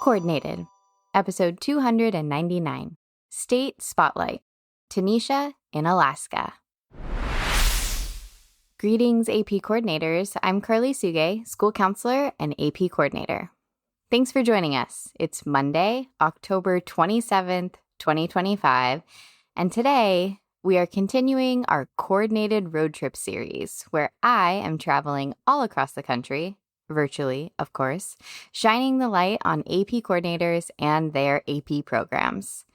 Coordinated, episode 299, State Spotlight, Tenesha in Alaska. Greetings, AP coordinators. I'm Karli, school counselor and AP coordinator. Thanks for joining us. It's Monday, October 27th, 2025, and today we are continuing our coordinated road trip series where I am traveling all across the country, virtually, of course, shining the light on AP coordinators and their AP programs.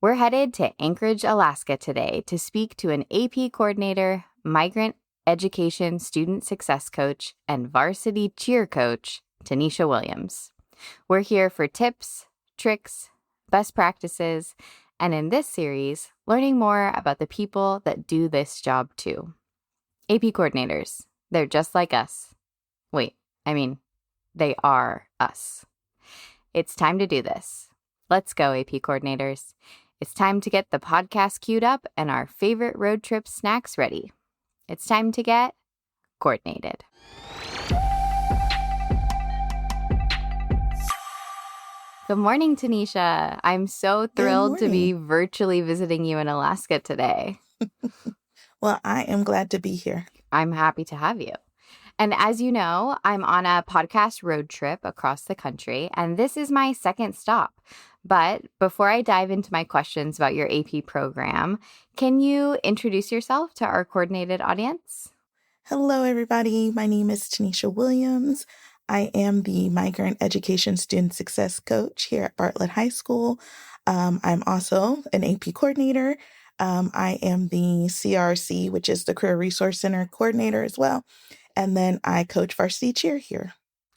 We're headed to Anchorage, Alaska today to speak to an AP coordinator, migrant education student success coach, and varsity cheer coach, Tenesha Williams. We're here for tips, tricks, best practices, and in this series, learning more about the people that do this job too. AP coordinators, they're just like us. They are us. It's time to do this. Let's go, AP coordinators. It's time to get the podcast queued up and our favorite road trip snacks ready. It's time to get coordinated. Good morning, Tenesha. I'm so thrilled to be virtually visiting you in Alaska today. Well, I am glad to be here. I'm happy to have you. And as you know, I'm on a podcast road trip across the country, and this is my second stop. But before I dive into my questions about your AP program, can you introduce yourself to our coordinated audience? Hello, everybody. My name is Tenesha Williams. I am the Migrant Education Student Success Coach here at Bartlett High School. I'm also an AP coordinator. I am the CRC, which is the Career Resource Center coordinator as well. And then I coach varsity cheer here.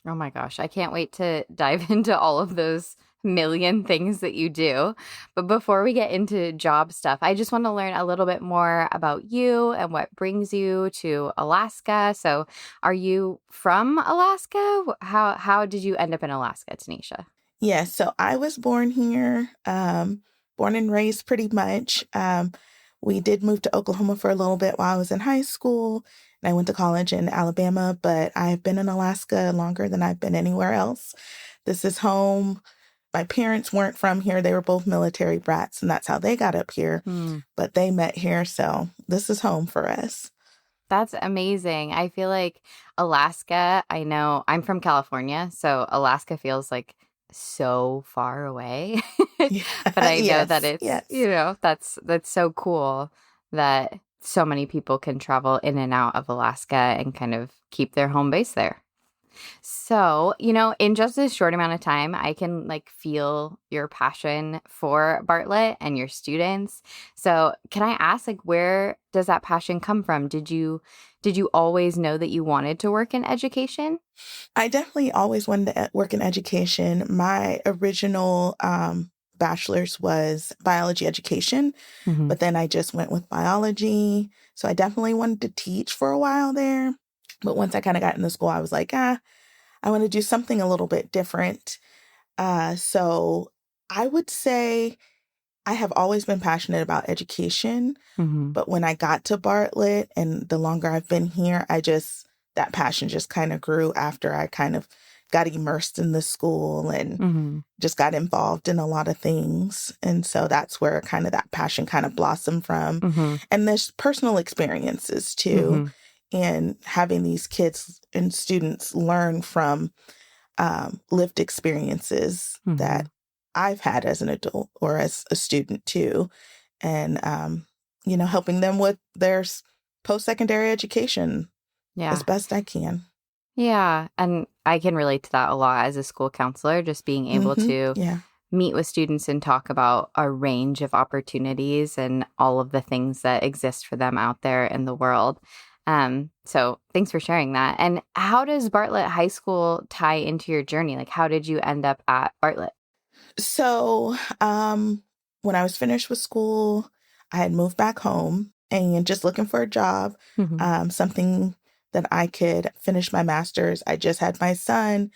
Oh my gosh, I can't wait to dive into all of those million things that you do. But before we get into job stuff, I just want to learn a little bit more about you and what brings you to Alaska. So are you from Alaska? How did you end up in Alaska, Tenesha? Yeah, so I was born here, born and raised pretty much. We did move to Oklahoma for a little bit while I was in high school. I went to college in Alabama, but I've been in Alaska longer than I've been anywhere else. This is home. My parents weren't from here. They were both military brats, and that's how they got up here. But they met here, so this is home for us. That's amazing. I feel like Alaska, I know I'm from California, so Alaska feels like so far away. But I know that it's, that's so cool that so many people can travel in and out of Alaska and kind of keep their home base there. So, in just this short amount of time, I can feel your passion for Bartlett and your students. So can I ask, where does that passion come from? Did you always know that you wanted to work in education? I definitely always wanted to work in education. My original bachelor's was biology education, but then I just went with biology. So I definitely wanted to teach for a while there. But once I kind of got into school, I was like, I want to do something a little bit different. So I would say I have always been passionate about education. But when I got to Bartlett and the longer I've been here, that passion just kind of grew after I kind of got immersed in the school and just got involved in a lot of things. And so that's where kind of that passion kind of blossomed from. And there's personal experiences too. And having these kids and students learn from lived experiences that I've had as an adult or as a student too. And, helping them with their post-secondary education as best I can. Yeah. And I can relate to that a lot as a school counselor, just being able to meet with students and talk about a range of opportunities and all of the things that exist for them out there in the world. So thanks for sharing that. And how does Bartlett High School tie into your journey? How did you end up at Bartlett? So, when I was finished with school, I had moved back home and just looking for a job, something that I could finish my master's. I just had my son,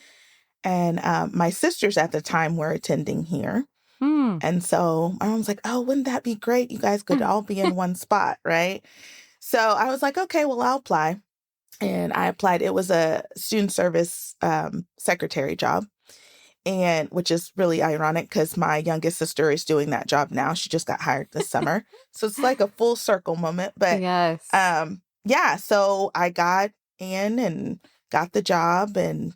and my sisters at the time were attending here. And so my mom was like, oh, wouldn't that be great? You guys could all be in one spot, right? So I was like, okay, well, I'll apply. And I applied. It was a student service secretary job. and which is really ironic because my youngest sister is doing that job now. She just got hired this summer. So it's like a full circle moment. But Yes. yeah, so I got in and got the job and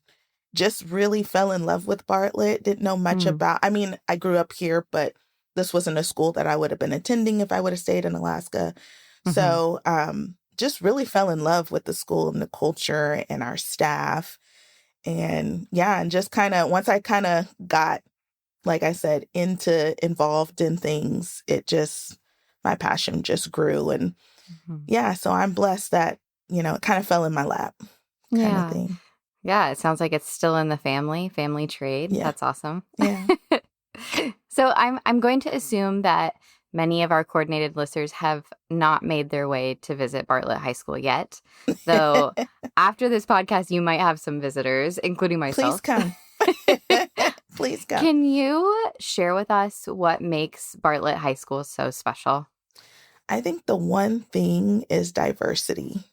just really fell in love with Bartlett. Didn't know much about, I mean, I grew up here, but this wasn't a school that I would have been attending if I would have stayed in Alaska. So just really fell in love with the school and the culture and our staff. And yeah, and just kind of, once I kind of got, like I said, involved in things, it just, my passion just grew. And yeah, so I'm blessed that, it kind of fell in my lap kind of thing. Yeah, it sounds like it's still in the family trade. Yeah. That's awesome. Yeah. So I'm going to assume that many of our coordinated listeners have not made their way to visit Bartlett High School yet. Though after this podcast, you might have some visitors, including myself. Please come. Please come. Can you share with us what makes Bartlett High School so special? I think the one thing is diversity.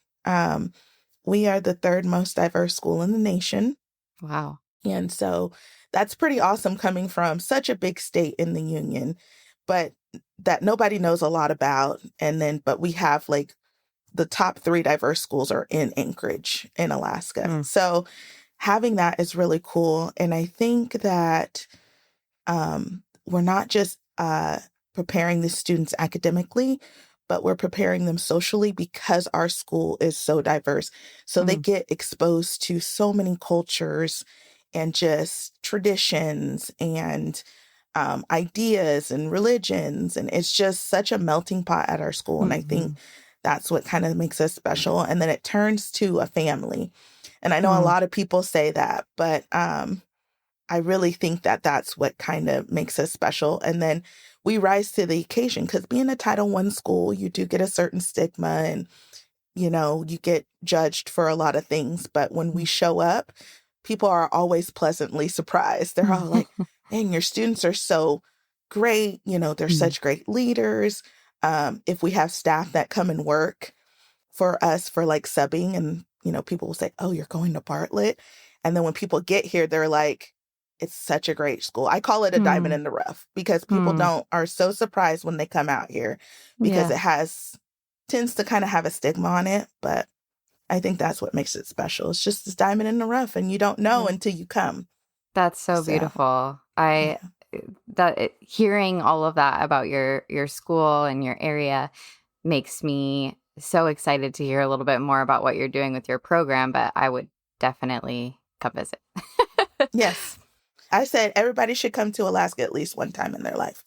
We are the third most diverse school in the nation. Wow. And so that's pretty awesome coming from such a big state in the union, but that nobody knows a lot about. But we have like the top 3 diverse schools are in Anchorage in Alaska. So having that is really cool. And I think that we're not just preparing the students academically, but we're preparing them socially because our school is so diverse. So they get exposed to so many cultures and just traditions and ideas and religions. And it's just such a melting pot at our school. And I think that's what kind of makes us special. And then it turns to a family. And I know a lot of people say that, but I really think that that's what kind of makes us special. And then we rise to the occasion because being a Title I school, you do get a certain stigma and, you get judged for a lot of things. But when we show up, people are always pleasantly surprised. They're all like, man, your students are so great. They're such great leaders. If we have staff that come and work for us for like subbing and, people will say, oh, you're going to Bartlett. And then when people get here, they're like, it's such a great school. I call it a diamond in the rough because people are so surprised when they come out here because it tends to kind of have a stigma on it. But I think that's what makes it special. It's just this diamond in the rough and you don't know until you come. That's so beautiful. Hearing all of that about your school and your area makes me so excited to hear a little bit more about what you're doing with your program, but I would definitely come visit. Yes. I said everybody should come to Alaska at least one time in their life.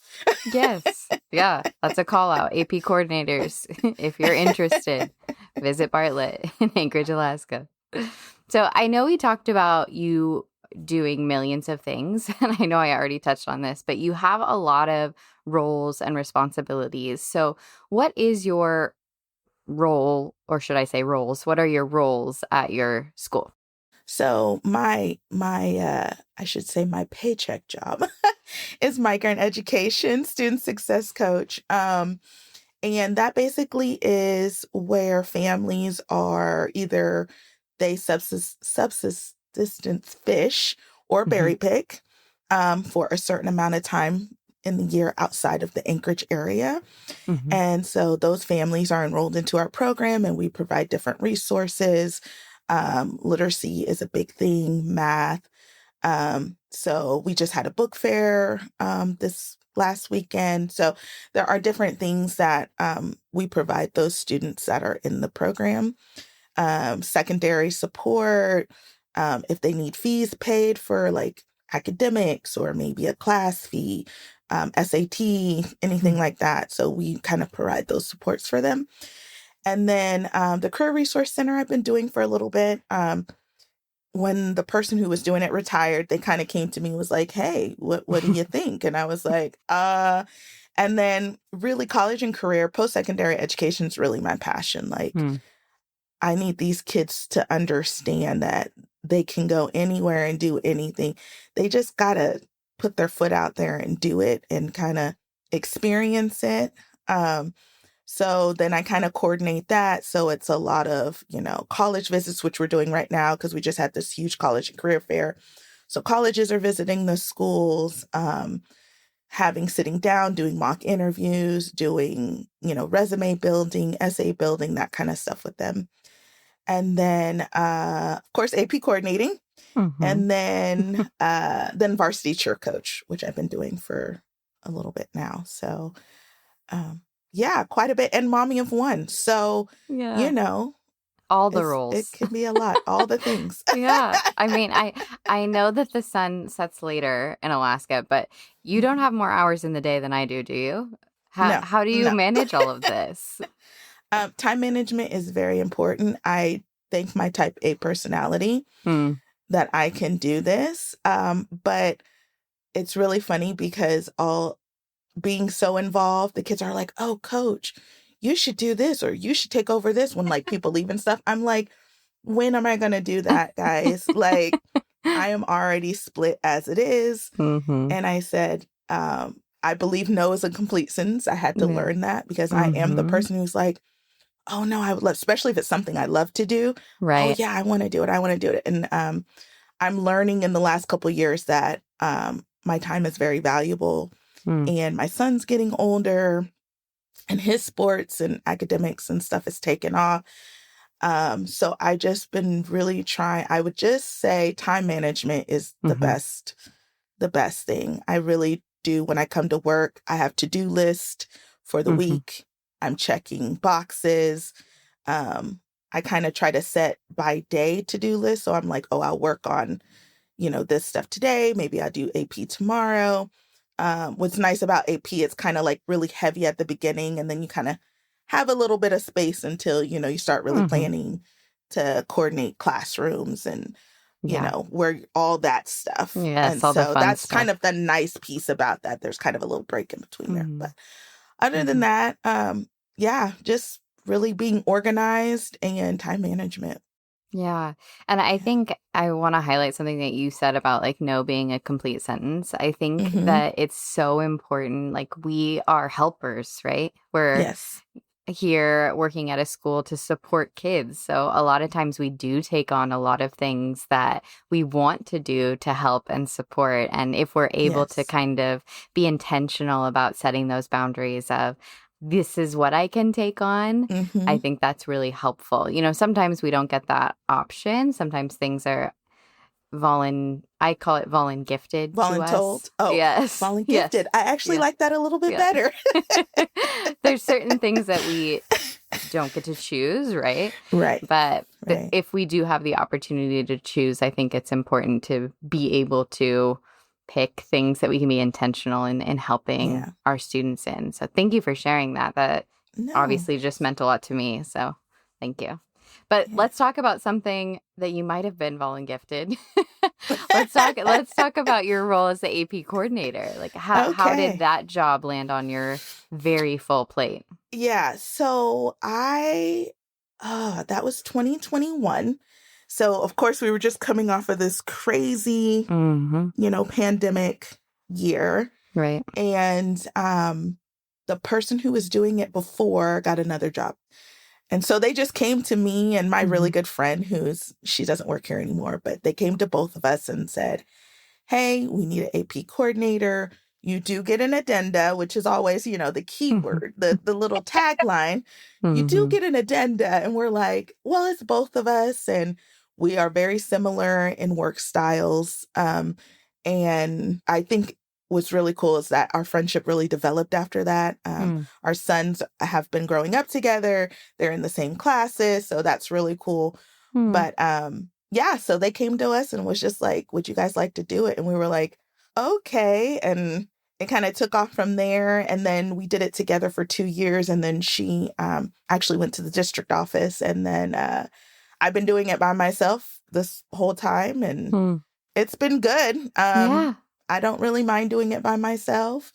Yes. Yeah. That's a call out. AP coordinators, if you're interested, visit Bartlett in Anchorage, Alaska. So I know we talked about you doing millions of things, and I know I already touched on this, but you have a lot of roles and responsibilities. So what is your role, or should I say roles? What are your roles at your school? So my I should say my paycheck job is migrant education, student success coach. And that basically is where families are either they subsistence fish or berry pick for a certain amount of time in the year outside of the Anchorage area. And so those families are enrolled into our program and we provide different resources. Literacy is a big thing, math. So we just had a book fair this last weekend. So there are different things that we provide those students that are in the program. Secondary support, if they need fees paid for like academics or maybe a class fee, SAT, anything like that. So we kind of provide those supports for them. And then the Career Resource Center I've been doing for a little bit. When the person who was doing it retired, they kind of came to me and was like, hey, what do you think? And I was like, and then really college and career, post-secondary education is really my passion. Like I need these kids to understand that they can go anywhere and do anything. They just got to put their foot out there and do it and kind of experience it. So then I kind of coordinate that. So it's a lot of, college visits, which we're doing right now because we just had this huge college and career fair. So colleges are visiting the schools, sitting down, doing mock interviews, doing, resume building, essay building, that kind of stuff with them. And then, of course, AP coordinating, and then varsity cheer coach, which I've been doing for a little bit now. So, yeah, quite a bit. And mommy of one. So, all the roles. It can be a lot, all the things. Yeah. I mean, I know that the sun sets later in Alaska, but you don't have more hours in the day than I do you? How do you manage all of this? Time management is very important. I thank my type A personality that I can do this. But it's really funny because being so involved, the kids are like, oh, coach, you should do this, or you should take over this when like people leave and stuff. I'm like, when am I going to do that, guys? Like, I am already split as it is. And I said, I believe no is a complete sentence. I had to learn that because I am the person who's like, oh no, I would love, especially if it's something I love to do. Right. Oh yeah, I want to do it. I want to do it. And I'm learning in the last couple of years that my time is very valuable. And my son's getting older, and his sports and academics and stuff is taken off. So I just been really trying. I would just say time management is the best thing. I really do. When I come to work, I have to-do list for the week. I'm checking boxes. I kind of try to set by day to-do list. So I'm like, oh, I'll work on, this stuff today. Maybe I'll do AP tomorrow. What's nice about AP, it's kind of like really heavy at the beginning, and then you kind of have a little bit of space until, you start really planning to coordinate classrooms and, where all that stuff. Yes, and all the so fun that's stuff. kind of the nice piece about that. There's kind of a little break in between there. But other than that, just really being organized and time management. Yeah. And I think I want to highlight something that you said about like no being a complete sentence. I think that it's so important. Like, we are helpers, right? We're here working at a school to support kids. So a lot of times we do take on a lot of things that we want to do to help and support. And if we're able to kind of be intentional about setting those boundaries of, this is what I can take on, I think that's really helpful. Sometimes we don't get that option. Sometimes things are I call it volun-gifted to us. Voluntold. Oh, yes. Volun-gifted. I actually like that a little bit better. There's certain things that we don't get to choose, right? Right. But if we do have the opportunity to choose, I think it's important to be able to pick things that we can be intentional in helping our students in. So thank you for sharing that. That obviously just meant a lot to me. So thank you. But let's talk about something that you might have been volun-gifted. Let's talk about your role as the AP coordinator. Like, how did that job land on your very full plate? Yeah. So that was 2021. So, of course, we were just coming off of this crazy, pandemic year. Right. And the person who was doing it before got another job. And so they just came to me and my really good friend, she doesn't work here anymore, but they came to both of us and said, hey, we need an AP coordinator. You do get an addenda, which is always, the keyword, the little tagline. You do get an addenda. And we're like, well, it's both of us. And we are very similar in work styles. And I think what's really cool is that our friendship really developed after that. Our sons have been growing up together. They're in the same classes. So that's really cool. But so they came to us and was just like, would you guys like to do it? And we were like, okay. And it kind of took off from there. And then we did it together for 2 years. And then she actually went to the district office. And then I've been doing it by myself this whole time. And it's been good. I don't really mind doing it by myself.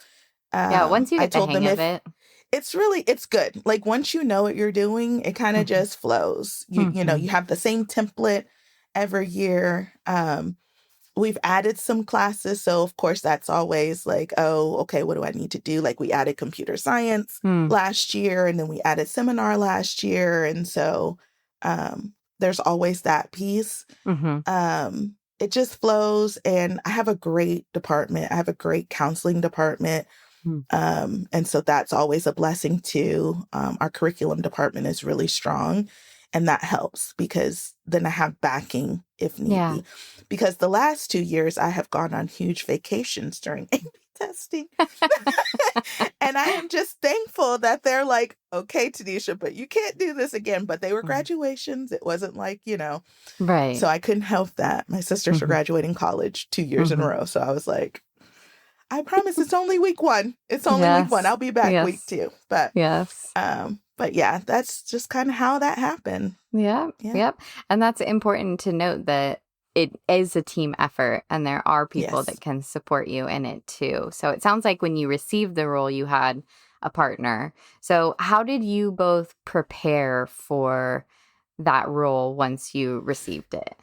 Once you get the hang of it. It's good. Like, once you know what you're doing, it kind of just flows. You know, you have the same template every year. We've added some classes. So, of course, that's always like, oh, okay, what do I need to do? Like, we added computer science last year, and then we added seminar last year. And so there's always that piece. it just flows. And I have a great department. I have a great counseling department. And so that's always a blessing too. Our curriculum department is really strong, and that helps because then I have backing if need be. Because the last 2 years I have gone on huge vacations during AP testing. And I am just thankful that they're like, okay, Tenesha, but you can't do this again. But they were graduations. It wasn't like, Right. So I couldn't help that. My sisters were graduating college 2 years in a row. So I was like, I promise it's only week 1. It's only week 1. I'll be back week 2. But but yeah, that's just kind of how that happened. Yep. And that's important to note that it is a team effort and there are people that can support you in it too. So it sounds like when you received the role, you had a partner. So how did you both prepare for that role once you received it?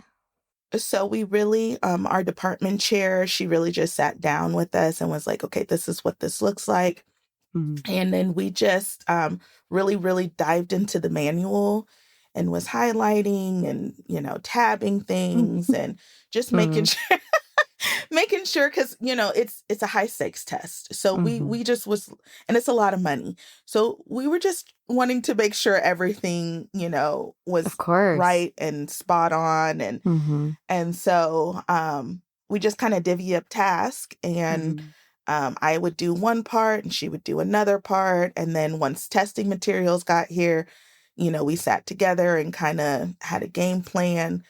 So we really, our department chair, she really just sat down with us and was like, okay, this is what this looks like. And then we just really, really dived into the manual and was highlighting and, tabbing things and just making sure, because, it's a high stakes test. So we just was, and it's a lot of money. So we were just wanting to make sure everything, was right and spot on. And so we just kind of divvy up task and I would do one part and she would do another part. And then once testing materials got here, we sat together and kind of had a game plan.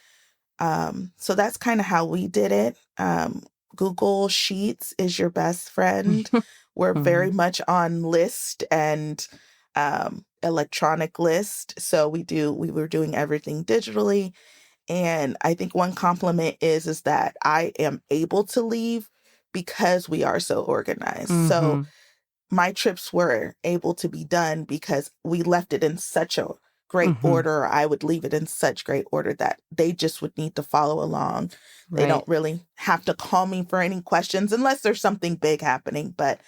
So that's kind of how we did it. Google Sheets is your best friend. We're very much on list and electronic list. So we were doing everything digitally. And I think one compliment is that I am able to leave because we are so organized. So my trips were able to be done because we left it in such a great order. I would leave it in such great order that they just would need to follow along. They don't really have to call me for any questions unless there's something big happening. But,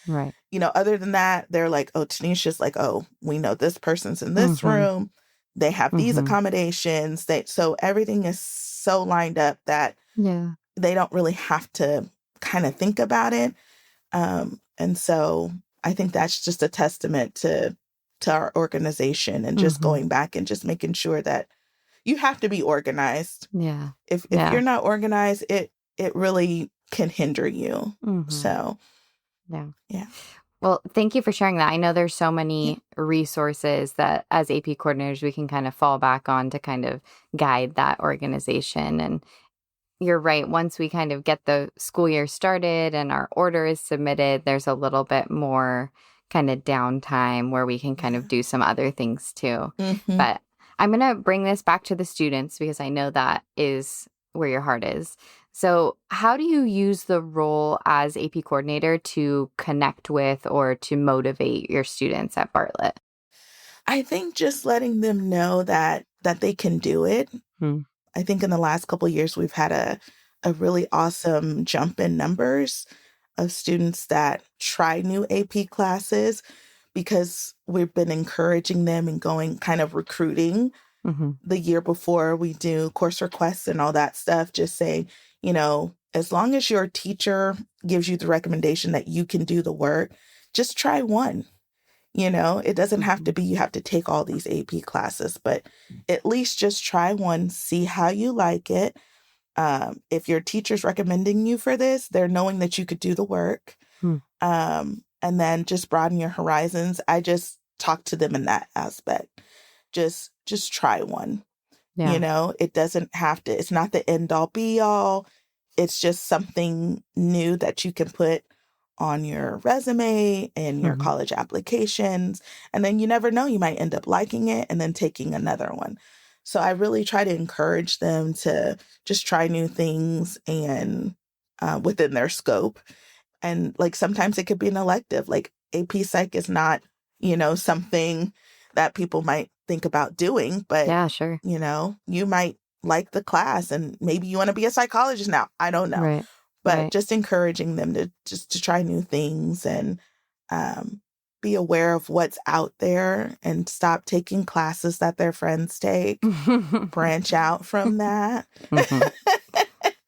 other than that, they're like, oh, Tanisha's like, oh, we know this person's in this room. They have these accommodations. So everything is so lined up that they don't really have to kind of think about it. And so I think that's just a testament to our organization and just going back and just making sure that you have to be organized. If you're not organized, it really can hinder you. So well, thank you for sharing that. I know there's so many resources that as AP coordinators we can kind of fall back on to kind of guide that organization. And you're right. Once we kind of get the school year started and our order is submitted, there's a little bit more kind of downtime where we can kind of do some other things too. But I'm going to bring this back to the students because I know that is where your heart is. So how do you use the role as AP coordinator to connect with or to motivate your students at Bartlett? I think just letting them know that they can do it. I think in the last couple of years, we've had a really awesome jump in numbers of students that try new AP classes because we've been encouraging them and going kind of recruiting the year before we do course requests and all that stuff, just saying, as long as your teacher gives you the recommendation that you can do the work, just try one. It doesn't have to be you have to take all these AP classes, but at least just try one, see how you like it. If your teacher's recommending you for this, they're knowing that you could do the work. And then just broaden your horizons. I just talk to them in that aspect. Just try one. It doesn't have to, it's not the end all be all. It's just something new that you can put on your resume and your college applications. And then you never know, you might end up liking it and then taking another one. So I really try to encourage them to just try new things and within their scope. And like sometimes it could be an elective, like AP Psych is not, something that people might think about doing, but you might like the class and maybe you want to be a psychologist now. I don't know. But just encouraging them to try new things and be aware of what's out there and stop taking classes that their friends take. Branch out from that.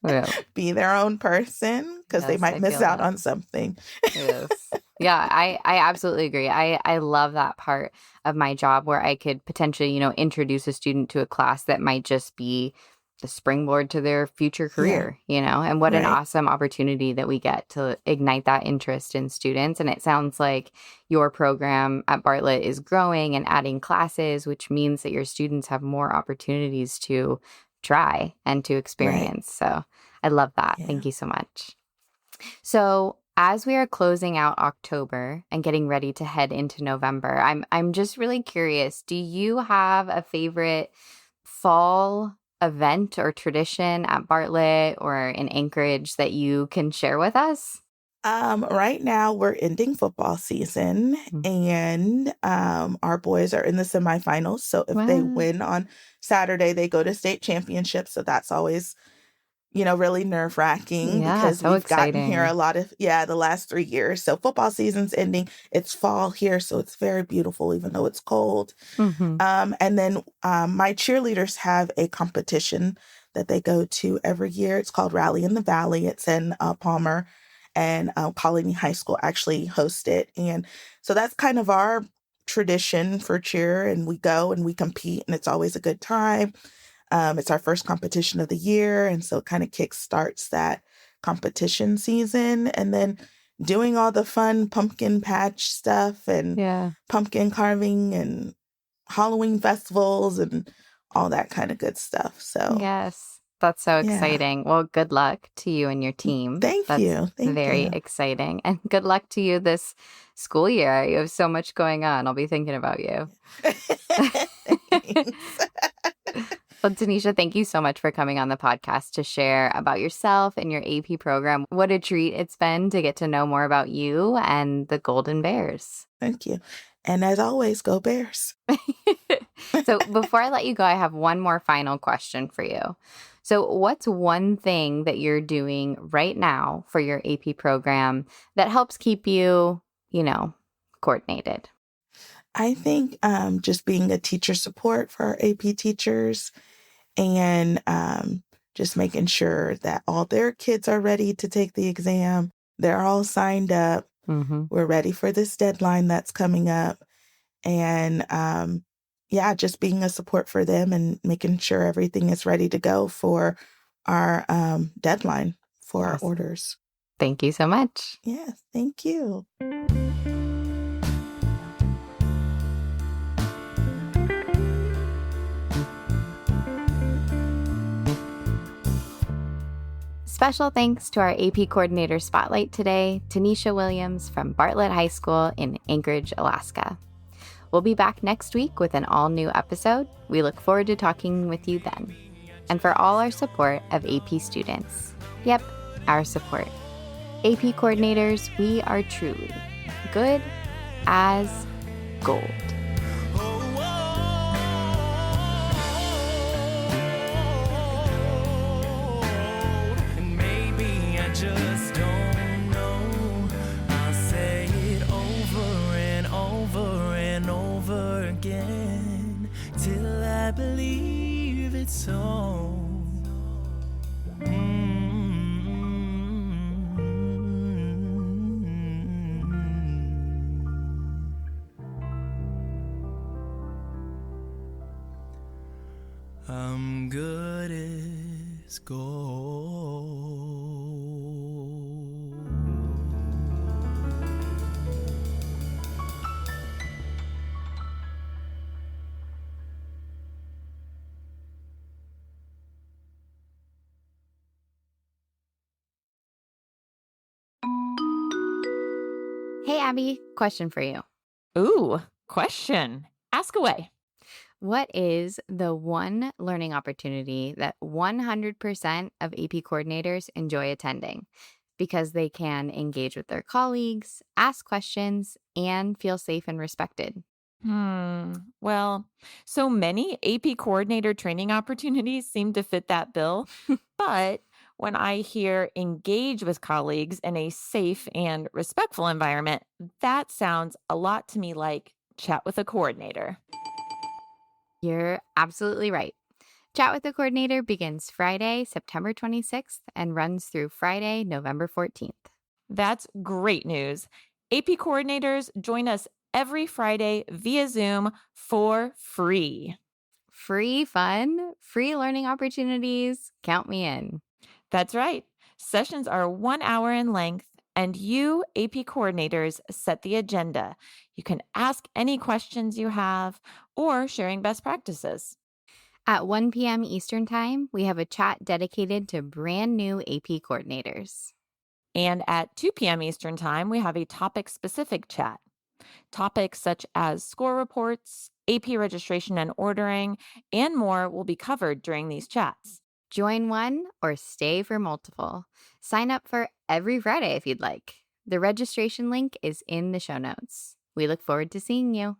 Yeah. be their own person because they Yes, might I miss feel out that. on something. Yes. Yeah, I absolutely agree. I love that part of my job where I could potentially, introduce a student to a class that might just be the springboard to their future Yeah, career, and what an right. awesome opportunity that we get to ignite that interest in students. And it sounds like your program at Bartlett is growing and adding classes, which means that your students have more opportunities to try and to Right. experience. So I love that. Yeah. Thank you so much. So, as we are closing out October and getting ready to head into November, I'm just really curious, do you have a favorite fall event or tradition at Bartlett or in Anchorage that you can share with us? Right now we're ending football season Mm. and our boys are in the semifinals. So if they Wow. win on Saturday, they go to state championship. So that's always really nerve-wracking Yeah, because so we've gotten here exciting. a lot of, the last 3 years. So football season's ending. It's fall here, so it's very beautiful, even though it's cold. Hmm. And then my cheerleaders have a competition that they go to every year. It's called Rally in the Valley. It's in Palmer, and Colony High School actually host it. And so that's kind of our tradition for cheer. And we go and we compete, and it's always a good time. It's our first competition of the year, and so it kind of kick starts that competition season. And then doing all the fun pumpkin patch stuff and Yeah. pumpkin carving and Halloween festivals and all that kind of good stuff. So, Yes. That's so yeah. exciting. Well, good luck to you and your team. Thank That's you. Thank very you. exciting. And good luck to you this school year. You have so much going on. I'll be thinking about you. Thanks. Well, Tanisha, thank you so much for coming on the podcast to share about yourself and your AP program. What a treat it's been to get to know more about you and the Golden Bears. Thank you. And as always, go Bears. So before I let you go, I have one more final question for you. So what's one thing that you're doing right now for your AP program that helps keep you, coordinated? I think just being a teacher support for our AP teachers and just making sure that all their kids are ready to take the exam. They're all signed up. Mm-hmm. We're ready for this deadline that's coming up. And yeah, just being a support for them and making sure everything is ready to go for our deadline for our Awesome. orders. Thank you so much. Yes, thank you. Special thanks to our AP Coordinator Spotlight today, Tenesha Williams from Bartlett High School in Anchorage, Alaska. We'll be back next week with an all-new episode. We look forward to talking with you then. And for all our support of AP students. Yep, our support. AP coordinators, we are truly good as gold. Just don't know. I'll say it over and over and over again till I believe it's so. I'm good as gold. Hey, Abby, question for you. Ooh, question. Ask away. What is the one learning opportunity that 100% of AP coordinators enjoy attending because they can engage with their colleagues, ask questions, and feel safe and respected? Well, so many AP coordinator training opportunities seem to fit that bill. But when I hear engage with colleagues in a safe and respectful environment, that sounds a lot to me like chat with a coordinator. You're absolutely right. Chat with the Coordinator begins Friday, September 26th and runs through Friday, November 14th. That's great news. AP coordinators join us every Friday via Zoom for free. Free fun, free learning opportunities. Count me in. That's right. Sessions are 1 hour in length, and you, AP coordinators, set the agenda. You can ask any questions you have or sharing best practices. At 1 p.m. Eastern Time, we have a chat dedicated to brand new AP coordinators. And at 2 p.m. Eastern Time, we have a topic-specific chat. Topics such as score reports, AP registration and ordering, and more will be covered during these chats. Join one or stay for multiple. Sign up for every Friday if you'd like. The registration link is in the show notes. We look forward to seeing you.